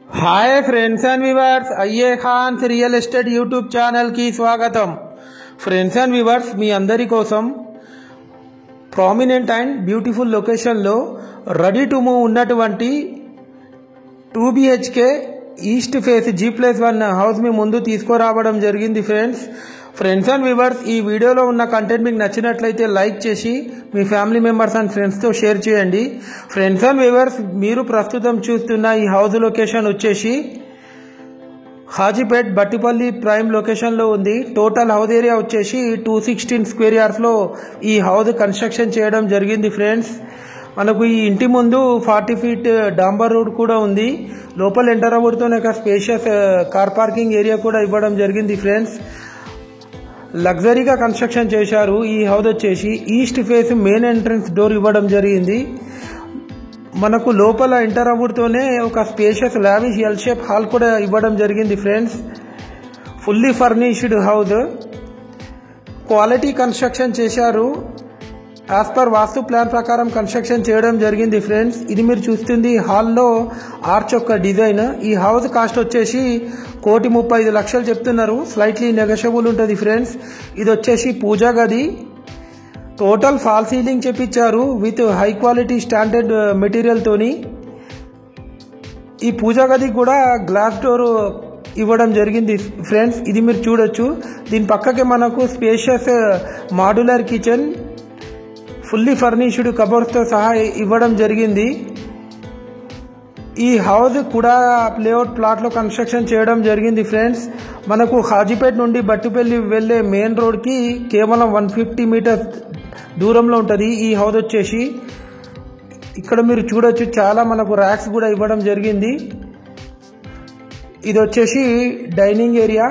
Hi friends and viewers, अय्ये Khan real estate YouTube channel కి స్వాగతం। ఫ్రెండ్స్ అండ్ వ్యూవర్స్, మీ అందరి కోసం ప్రామినెంట్ అండ్ బ్యూటిఫుల్ లొకేషన్ లో రెడీ టు మూవ్ ఉన్నటువంటి 2 BHK east face G+1 house మీ ముందు తీసుకురావడం జరిగింది ఫ్రెండ్స్ అండ్ వ్యూవర్స్, ఈ వీడియోలో ఉన్న కంటెంట్ మీకు నచ్చినట్లయితే లైక్ చేసి మీ ఫ్యామిలీ మెంబర్స్ అండ్ ఫ్రెండ్స్తో షేర్ చేయండి। ఫ్రెండ్స్ అండ్ వ్యూవర్స్, మీరు ప్రస్తుతం చూస్తున్న ఈ హౌస్ లొకేషన్ వచ్చేసి హాజీపేట్ బట్టిపల్లి ప్రైమ్ లొకేషన్లో ఉంది। టోటల్ హౌస్ ఏరియా వచ్చేసి 216 స్క్వేర్ యార్డ్స్లో ఈ హౌస్ కన్స్ట్రక్షన్ చేయడం జరిగింది ఫ్రెండ్స్। మనకు ఈ ఇంటి ముందు 40 ఫీట్ డాంబర్ రోడ్ కూడా ఉంది। లోపల ఎంటర్ అవ్వడంతో ఒక స్పేషియస్ కార్ పార్కింగ్ ఏరియా కూడా ఇవ్వడం జరిగింది ఫ్రెండ్స్। లగ్జరీగా కన్స్ట్రక్షన్ చేశారు। ఈ హౌస్ వచ్చేసి east face main entrance door ఇవ్వడం జరిగింది। మనకు లోపల ఎంటర్ అవ్వడంతోనే ఒక spacious lavish L shape hall కూడా ఇవ్వడం జరిగింది friends. Fully furnished house, quality construction చేశారు। యాజ్ పర్ వాస్తు ప్లాన్ ప్రకారం కన్స్ట్రక్షన్ చేయడం జరిగింది ఫ్రెండ్స్। ఇది మీరు చూస్తుంది హాల్లో ఆర్చ్ యొక్క డిజైన్। ఈ హౌస్ కాస్ట్ వచ్చేసి 1,35,00,000 చెప్తున్నారు, స్లైట్లీ నెగోషియబుల్ ఉంటుంది ఫ్రెండ్స్। ఇది వచ్చేసి పూజా గది, టోటల్ ఫాల్ సీలింగ్ చేపించారు with high quality standard material తోని। ఈ పూజా గదికి కూడా గ్లాస్ డోర్ ఇవ్వడం జరిగింది ఫ్రెండ్స్। ఇది మీరు చూడొచ్చు। దీని పక్కకే మనకు spacious modular kitchen, fully furnished కబోర్డ్స్తో సహా ఇవ్వడం జరిగింది। ఈ హౌస్ కూడా లేఅవుట్ ప్లాట్లో కన్స్ట్రక్షన్ చేయడం జరిగింది ఫ్రెండ్స్। మనకు హాజీపేట్ నుండి బట్టిపల్లి వెళ్లే మెయిన్ రోడ్కి కేవలం 150 మీటర్స్ దూరంలో ఉంటుంది ఈ హౌస్ వచ్చేసి। ఇక్కడ మీరు చూడొచ్చు, చాలా మనకు ర్యాక్స్ కూడా ఇవ్వడం జరిగింది। ఇది వచ్చేసి dining area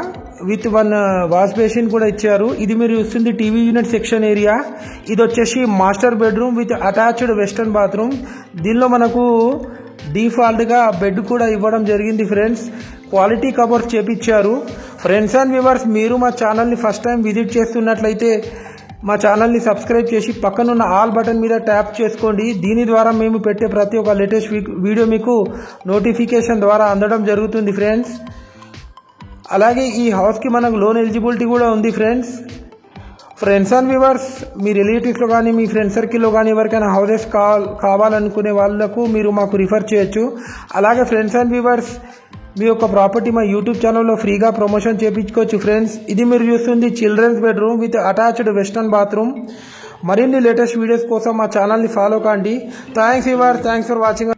with 1 wash basin కూడా ఇచ్చారు। ఇది మీరు చూస్తుంది టీవీ యూనిట్ సెక్షన్ ఏరియా। ఇది వచ్చేసి master bedroom with attached western bathroom. దీనిలో మనకు డిఫాల్ట్ గా బెడ్ కూడా ఇవ్వడం జరిగింది ఫ్రెండ్స్। క్వాలిటీ కబోర్డ్స్ చేపించారు। ఫ్రెండ్స్ అండ్ వ్యూవర్స్, మీరు మా ఛానల్ని ఫస్ట్ టైం విజిట్ చేస్తున్నట్లయితే మా ఛానల్ని సబ్స్క్రైబ్ చేసి పక్కనున్న ఆల్ బటన్ మీద ట్యాప్ చేసుకోండి। దీని ద్వారా మేము పెట్టే ప్రతి ఒక్క లేటెస్ట్ వీడియో మీకు నోటిఫికేషన్ ద్వారా అందడం జరుగుతుంది ఫ్రెండ్స్। అలాగే ఈ హౌస్కి మనకు లోన్ ఎలిజిబిలిటీ కూడా ఉంది ఫ్రెండ్స్ అండ్ వ్యూవర్స్, మీ రిలేటివ్స్లో కానీ మీ ఫ్రెండ్ సర్కిల్లో కానీ ఎవరికైనా హౌసెస్ కావాలనుకునే వాళ్ళకు మీరు మాకు రిఫర్ చేయొచ్చు। అలాగే ఫ్రెండ్స్ అండ్ వ్యూవర్స్, మీ యొక్క ప్రాపర్టీ మా యూట్యూబ్ ఛానల్లో ఫ్రీగా ప్రమోషన్ చేయించుకోవచ్చు ఫ్రెండ్స్। ఇది మీరు చూస్తుంది children's bedroom with attached western bathroom. మరిన్ని లేటెస్ట్ వీడియోస్ కోసం మా ఛానల్ని ఫాలో కండి। Thanks viewers, thanks for watching.